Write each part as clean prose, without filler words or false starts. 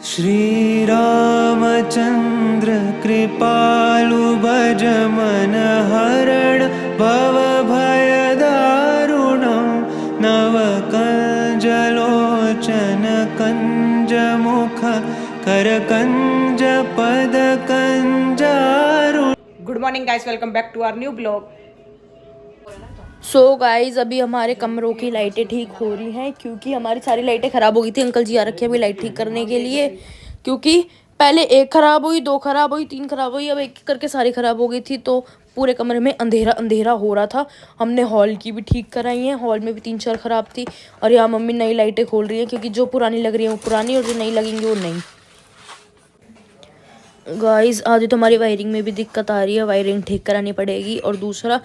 श्री रामचंद्र कृपालु भज मन हरण भव भय दारुणं नव कंज लोचन कंज मुख कर कंज पद कंजारु। Good morning guys, welcome back to our new blog. So guys अभी हमारे कमरों की लाइटें ठीक हो रही हैं क्योंकि हमारी सारी लाइटें खराब हो गई थी। अंकल जी आ रखे अभी लाइट ठीक करने के लिए, क्योंकि पहले एक खराब हुई, दो खराब हुई, तीन खराब हुई, अब एक करके सारी खराब हो गई थी। तो पूरे कमरे में अंधेरा अंधेरा हो रहा था। हमने हॉल की भी ठीक कराई है, हॉल में भी 3-4 खराब थी। और यहाँ मम्मी नई लाइटें खोल रही हैं क्योंकि जो पुरानी लग रही है वो पुरानी और जो नई लगेंगी वो नई। गाइस आधी तो हमारी वायरिंग में भी दिक्कत आ रही है, वायरिंग ठीक करानी पड़ेगी। और दूसरा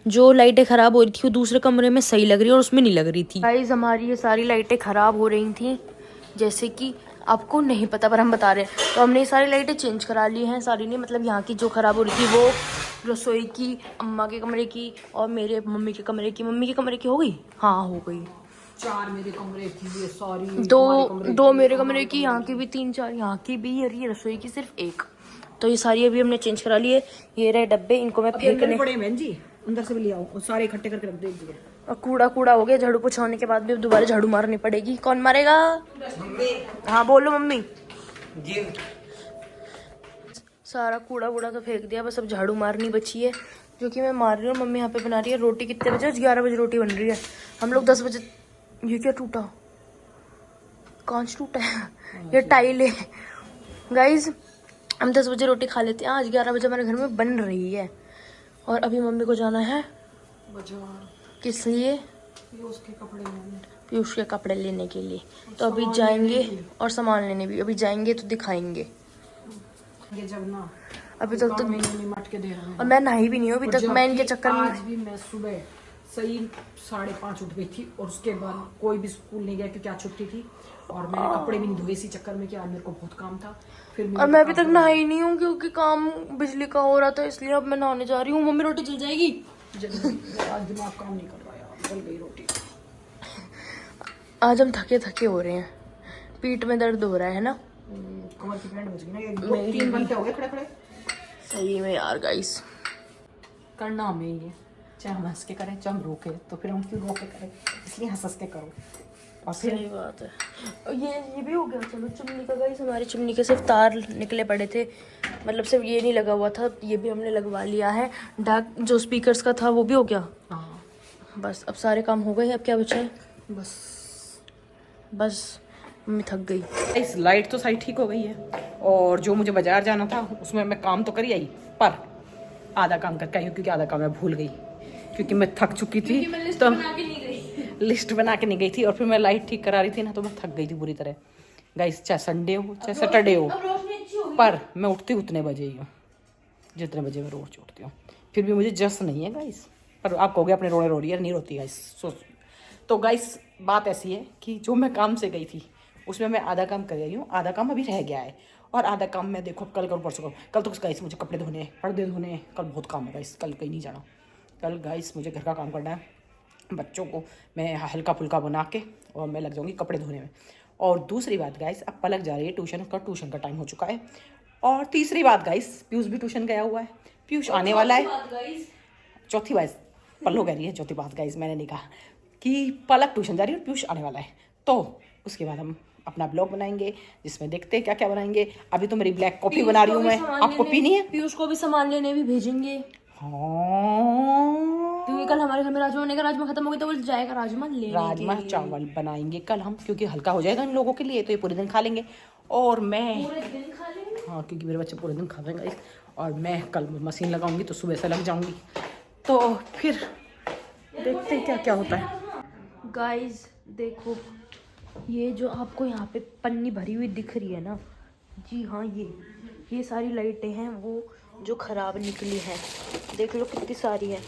जो लाइटें ख़राब हो रही थी वो दूसरे कमरे में सही लग रही है और उसमें नहीं लग रही थी। गाइस हमारी ये सारी लाइटें ख़राब हो रही थी, जैसे कि आपको नहीं पता पर हम बता रहे हैं। तो हमने ये सारी लाइटें चेंज करा ली हैं, सारी नहीं मतलब यहाँ की जो ख़राब हो रही थी वो रसोई की, अम्मा के कमरे की और मेरे मम्मी के कमरे की। मम्मी के कमरे की हो गई, हाँ हो गई। 4 मेरे कमरे की, ये सॉरी दो मेरे कमरे की, यहाँ की भी 3-4, यहाँ की भी, और ये रसोई की सिर्फ एक। तो ये सारी अभी हमने चेंज करा लिए। ये रहे डब्बे, इनको मैं फेंकने पड़े बहन जी, अंदर से भी ले आओ और सारे इकट्ठे करके रख दीजिए। और कूड़ा कूड़ा हो गया, झाड़ू पोछाने के बाद भी अब दोबारा झाड़ू मारनी पड़ेगी। कौन मारेगा? हाँ बोलो मम्मी जी। सारा कूड़ा वूड़ा तो फेंक दिया, बस अब झाड़ू मारनी बची है जो कि मैं मार रही हूँ। मम्मी यहाँ पे बना रही है रोटी। कितने बजे? 11 बजे रोटी बन रही है। हम लोग 10 बजे। ये क्या टूटा? कांच टूटा है, ये टाइल है। गाइज हम 10 बजे रोटी खा लेते हैं, आज 11 बजे हमारे घर में बन रही है। और अभी मम्मी को जाना है बाजार। किस लिए? पीयूष के कपड़े लेने के लिए। तो अभी जाएंगे और सामान लेने भी अभी जाएंगे, तो दिखाएंगे। ये जब ना अभी तक तो निमट के दे रहे हैं। और मैं नहाई भी नहीं हूँ अभी तक। मैं इनके चक्कर में आज भी मैं सुबह सही 5:30 उठ गई थी और उसके बाद कोई भी स्कूल नहीं गया क्योंकि आज छुट्टी थी। और मैंने कपड़े भी नहीं धोए इसी चक्कर में कि आज मेरे को बहुत काम था। फिर और मैं अभी तक नहाई नहीं हूँ क्योंकि काम बिजली का हो रहा था, इसलिए अब मैं नहाने जा रही हूँ। मम्मी रोटी जल जाएगी। आज दिमाग काम नहीं कर रहा यार, जल गई रोटी। आज हम थके थके हो रहे हैं, पीठ में दर्द हो रहा है ना। कमर की बैंड बच गई ना, ये 2-3 घंटे हो गए खड़े खड़े। सही में यार गाइस, करना हमें ये, चाहे हम हंस के करें चाहे हम रोके, तो फिर हम क्यों रोके करें, इसलिए हंस के करो। और फिर सही बात है। और ये भी हो गया। चलो चिमनी का गाइस, हमारी चिमनी के सिर्फ तार निकले पड़े थे, मतलब सिर्फ ये नहीं लगा हुआ था, ये भी हमने लगवा लिया है। डाक जो स्पीकर्स का था वो भी हो गया। हाँ बस अब सारे काम हो गए, अब क्या बचा है? बस मम्मी थक गई। इस लाइट तो सारी ठीक हो गई है और जो मुझे बाजार जाना था उसमें मैं काम तो कर ही आई, पर आधा काम करके आई हूँ क्योंकि आधा काम मैं भूल गई क्योंकि मैं थक चुकी थी। तो लिस्ट बना के नहीं गई थी और फिर मैं लाइट ठीक करा रही थी ना, तो मैं थक गई थी बुरी तरह। गाइस चाहे संडे हो चाहे सैटरडे हो, पर मैं उठती उतने बजे ही हूँ जितने बजे मैं रोज उठती हूँ। फिर भी मुझे जस नहीं है गाइस, पर आप कहोगे अपने रोने रो रही है, नहीं रोती गाइस। तो गाइस बात ऐसी है कि जो मैं काम से गई थी उसमें मैं आधा काम कर रही हूँ, आधा काम अभी रह गया है और आधा काम मैं देखो कल करूँ परसों करूँ। कल तो गाइस मुझे कपड़े धोने हैं, पर्दे धोने हैं, कल बहुत काम है गाइस, कल कहीं नहीं जाना। कल गाइस मुझे घर का काम करना है, बच्चों को मैं हल्का फुल्का बना के और मैं लग जाऊँगी कपड़े धोने में। और दूसरी बात गाइस, अब पलक जा रही है ट्यूशन, उसका ट्यूशन का टाइम हो चुका है। और तीसरी बात गाइस, पीयूष भी ट्यूशन गया हुआ है, पीयूष आने वाला है। चौथी बात पल्लो कह रही है, चौथी बात गाइस मैंने नहीं कहा कि पलक ट्यूशन जा रही है और पीयूष आने वाला है। तो उसके बाद हम अपना ब्लॉग बनाएंगे जिसमें देखते हैं क्या क्या बनाएंगे। अभी तो मेरी ब्लैक कॉफी बना रही हूँ मैं, आपको पीनी है? पीयूष को भी सामान लेने भी भेजेंगे। हाँ क्योंकि कल हमारे घर में राजमा बनेगा, राजमा खत्म हो गया तो वो जाएगा राजमा लेने। राजमा चावल बनाएंगे कल हम, क्योंकि हल्का हो जाएगा इन लोगों के लिए, तो ये पूरे दिन खा लेंगे। और मैं पूरे दिन खा लेंगे, हाँ क्योंकि मेरे बच्चे पूरे दिन खा लेंगे। और मैं कल मशीन लगाऊंगी तो सुबह से लग जाऊंगी, तो फिर देखते हैं क्या क्या होता है। गाइस देखो, ये जो आपको यहाँ पे पन्नी भरी हुई दिख रही है ना, जी हाँ ये सारी लाइटें हैं वो जो ख़राब निकली हैं। देख लो कितनी सारी है।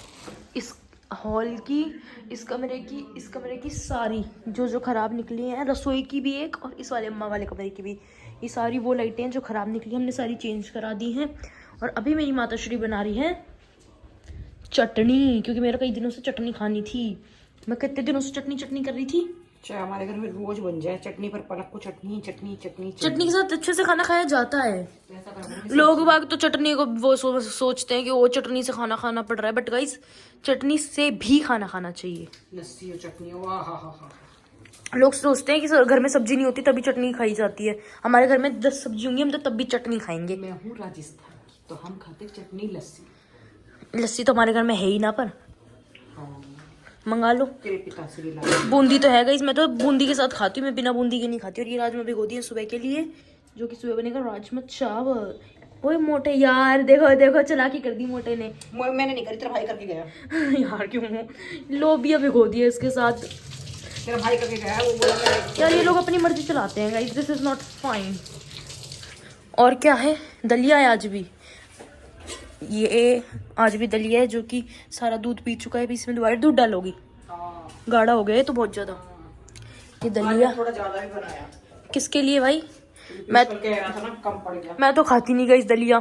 इस हॉल की, इस कमरे की सारी जो ख़राब निकली हैं, रसोई की भी एक और इस वाले अम्मा वाले कमरे की भी, ये सारी वो लाइटें हैं जो ख़राब निकली, हमने सारी चेंज करा दी हैं। और अभी मेरी माताश्री बना रही है चटनी, क्योंकि मेरा कई दिनों से चटनी खानी थी। मैं कितने दिनों से चटनी कर रही थी, चाहे हमारे घर में रोज बन जाए चटनी पर पलक को चटनी चटनी चटनी चटनी के साथ अच्छे से खाना खाया जाता है। ऐसा करो लोग बाग तो चटनी को वो सोचते हैं कि वो चटनी से खाना खाना पड़ रहा है, बट गाइस चटनी से भी खाना खाना चाहिए। लस्सी और चटनी, वाह हा हा हा। लोग सोचते हैं कि घर में सब्जी नहीं होती तभी चटनी खाई जाती है। हमारे घर में 10 सब्जी होंगी, हम तो तब भी चटनी खाएंगे। मैं हूँ राजस्थान की, तो हम खाते चटनी लस्सी। लस्सी तो हमारे घर में है ही ना, पर मंगा लो। तेरे पिताश्री से भी ला। बूंदी तो है गाइस, मैं तो बूंदी के साथ खाती हूँ, मैं बिना बूंदी के नहीं खाती। और ये राजमा भिगो दिए सुबह के लिए, जो कि सुबह बनेगा राजमा चावल। ओए मोटे यार, देखो देखो चालाकी कर दी मोटे ने। मैंने नहीं करी, तेरा भाई करके गया। यार क्यों, लोबिया भिगो दिए इसके साथ। तेरा भाई करके गया, वो बोला मैं। यार ये लोग अपनी मर्जी चलाते हैं guys, this is not fine. और क्या है, दलिया है आज भी। ये आज भी दलिया है, जो कि सारा दूध पी चुका है। अभी इसमें दोबारा दूध डालोगी, गाढ़ा हो गया है तो बहुत ज्यादा। ये दलिया थोड़ा ज्यादा ही बनाया। किसके लिए भाई? मैं कह रहा था ना कम पड़ गया। मैं तो खाती नहीं गई दलिया,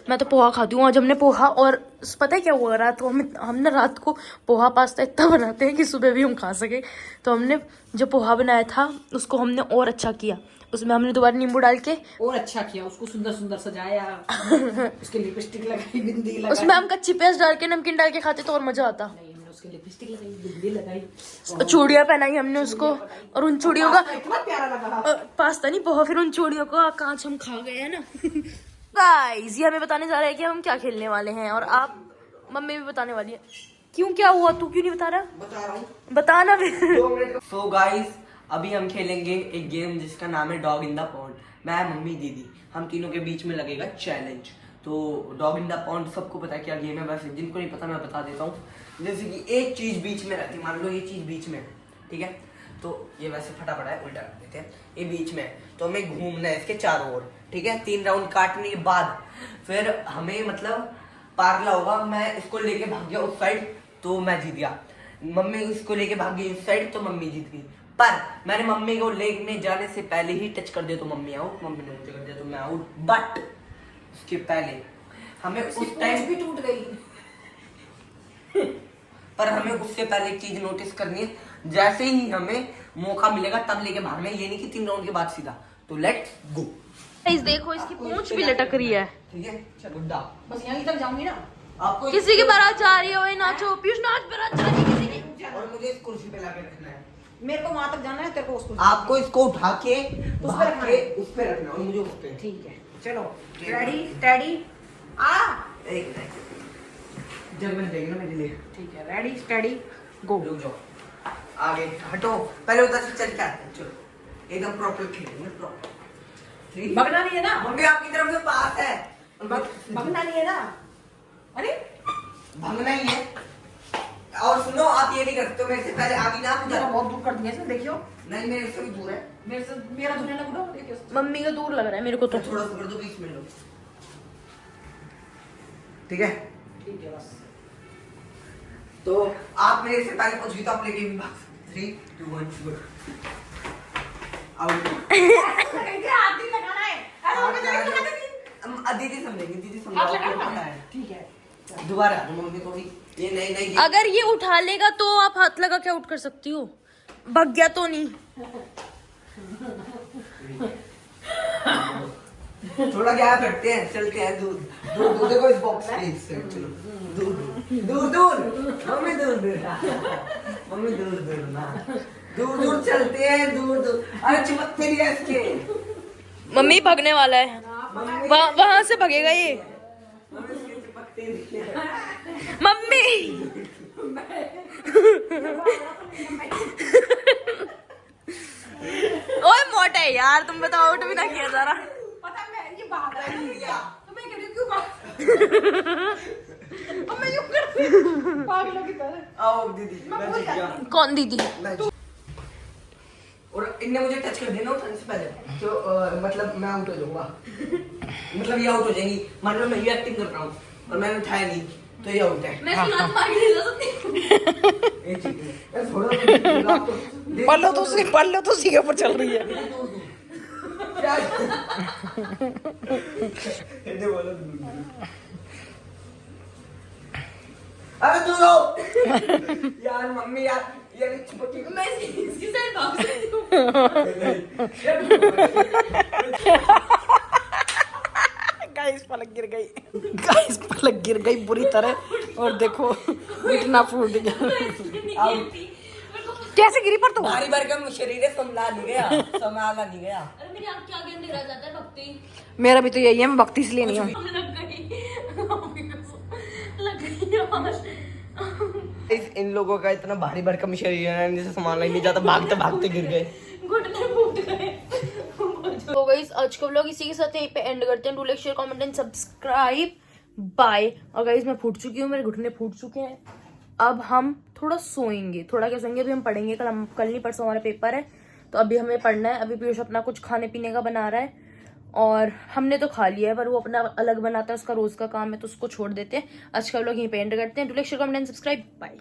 मैं तो पोहा खाती हूँ। आज हमने पोहा, और पता है क्या हुआ, रात को हमने रात को पोहा पास्ता इतना बनाते हैं कि सुबह भी हम खा सके। तो हमने जो पोहा बनाया था उसको हमने और अच्छा किया, उसमें हमने दोबारा नींबू डाल के और अच्छा किया, उसको सुंदर सुंदर सजाया। उसके लिपस्टिक लगाई, बिंदी लगाई। उसमें हम कच्ची प्याज डाल के नमकीन डाल के खाते तो और मजा आता। नहीं, हमने उसके लिपस्टिक लगाई, बिंदी लगाई, चूड़ियाँ पहनाई हमने उसको, और उन चूड़ियों का इतना प्यारा लगा। पास्ता नहीं पोहा, फिर उन चूड़ियों का कांच हम खा गए है ना। गाइस ये हमें बताने जा रहे हैं कि हम क्या खेलने वाले हैं, और आप मम्मी भी बताने वाली है। क्यों, क्या हुआ, तू क्यों नहीं बता रहा? बता रहा हूँ, बताना फिर। सो गाइस अभी हम खेलेंगे एक गेम जिसका नाम है डॉग इन द पॉन्ड। मैं, मम्मी, दीदी, हम तीनों के बीच में लगेगा चैलेंज। तो डॉग इन द पॉन्ड सबको पता है क्या गेम है, वैसे जिनको नहीं पता मैं बता देता हूँ। जैसे कि एक चीज बीच में रहती है, मान लो ये चीज बीच में, ठीक है, तो ये वैसे फटाफट है, उल्टा कर देते हैं, ये बीच में है, तो हमें घूमना है इसके चारों ओर, ठीक है। 3 राउंड काटने के बाद फिर हमें मतलब पारला होगा। मैं इसको लेके भाग गया उस साइड तो मैं जीत गया, मम्मी इसको लेके भाग गई उस साइड तो मम्मी जीत गई। पर मैंने मम्मी को लेने जाने से पहले ही टच कर दिया तो मम्मी आउट, मम्मी ने मुझे कर दिया तो मैं आउट। बट उसके पहले हमें उस टाइम भी टूट गई। पर हमें उससे पहले एक चीज नोटिस करनी है, जैसे ही हमें मौका मिलेगा तब लेके भागना है, ये नहीं कि 3 राउंड के बाद सीधा। तो लेट्स गो। गाइस देखो इसकी पूंछ भी लटक रही है। ठीक है, चलो बस यहाँ तक जाऊंगी ना। आपको किसी की बारात जा रही है, ओए नाचो पीयूष, नाच बारात जा रही है किसी की। और मुझे इस कुर्सी पे लाके रखना है। मेरे को वहां तक जाना है, तेरे को उसको। आपको इसको उठा के उस पे रखना है। उस पे रखना और मुझे उस पे। ठीक है, चलो रेडी स्टेडी आ। एक मिनट, जब मैं देखना मेरे लिए। ठीक है, रेडी स्टेडी गो। रुक जाओ, आगे हटो, पहले उधर से चल के आते हैं। चलो एकदम प्रॉपर खेलेंगे, प्रॉपर। भगना नहीं है ना? मम्मी आपकी तरफ से पास है। भगना नहीं है ना? अरे भगना ही है। और सुनो, आप ये नहीं कर सकते मेरे से पहले आगे ना जरा बहुत दूर कर दिया इसने, देखियो। नहीं, मेरे से भी दूर है। मेरे से मेरा दूर है ना, बुढ़ा देखियो। मम्मी का दूर लग रहा है मेरे को तो। थोड़ा सा कर दो, 20 मिनट लो, ठीक है। ठीक है बस। तो आप मेरे से पहले पहुंच गई तो आप लेके भी भाग सकते। 3 2 1 गुड आउट। हाथ नहीं लगाना है। अरे वो तो नहीं लगाना। दीदी समझेंगे, दीदी हाथ समझेंगे, लगाना पता है। है। ठीक है, दोबारा मम्मी को भी ये नहीं नहीं अगर ये उठा लेगा तो आप हाथ लगा के आउट कर सकती हो, भग गया तो नहीं। थोड़ा गैप रखते हैं, चलते हैं दूर दूर दूर। देखो इस बॉक्स के इस साइड चलो, दूर दूर दूर दूर मम्मी दूर दूर, मम्मी दूर दूर ना, दूर दूर चलते हैं, दूर दूर। अरे चिपकते नहीं है इसके। मम्मी भगने वाला है, वहां से भगेगा ये। मम्मी इसके चिपकते नहीं है। मम्मी ओए मोटे यार, तुम बताओ आउट भी ना किया जा रहा। पता है मैं ये भाग रहा है तो मैं कह रही हूं क्यों भाग। अब मैं यूं करती हूं पागलों की तरह। आओ दीदी, मैं जीत गया। कौन दीदी? और इनने मुझे टच कर देना उठाने से पहले तो मतलब मैं आउट हो जाऊंगा। मतलब ये आउट हो जाएंगी, मान लो मैं ये एक्टिंग कर रहा हूँ और मैंने उठाया नहीं तो ये आउट है। मैं हाथ मार के जा सकती हूं। पल्लो तो उसी के ऊपर चल रही है। अरे दूर हो यार, मम्मी यार यार चिपक मैं इसकी साइड भाग सकती हूँ। गाइस पलक गिर गई बुरी तरह और देखो घुटना फूट गया। कैसे गिरी पर तू? भारी भरकम शरीर है, संभाला नहीं गया। अरे मेरी आँख के आगे अंधेरा जाता है भक्ति। मेरा भी तो यही है, मैं भक्ति इसलिए नहीं हूँ। लग गई आवाज। इन लोगों का इतना भारी भरकम शरीर है, जिसे संभालना ही नहीं जाता, भागते भागते गिर गए। घुटने फूट गए। तो गाइस आज का व्लॉग इसी के साथ यहीं पे एंड करते हैं। Do like share comment and subscribe. Bye. और गाइस मैं फूट चुकी हूँ, मेरे घुटने फूट चुके हैं। अब हम थोड़ा सोएंगे, थोड़ा क्या सोएंगे, अभी हम पढ़ेंगे। कल नहीं परसों हमारा पेपर है, तो अभी हमें पढ़ना है। अभी पीयूष अपना कुछ खाने पीने का बना रहा है और हमने तो खा लिया है, पर वो अपना अलग बनाता है, उसका रोज का काम है, तो उसको छोड़ देते हैं। आज का व्लॉग यहीं पे एंड करते हैं। Do like share comment and subscribe. Bye.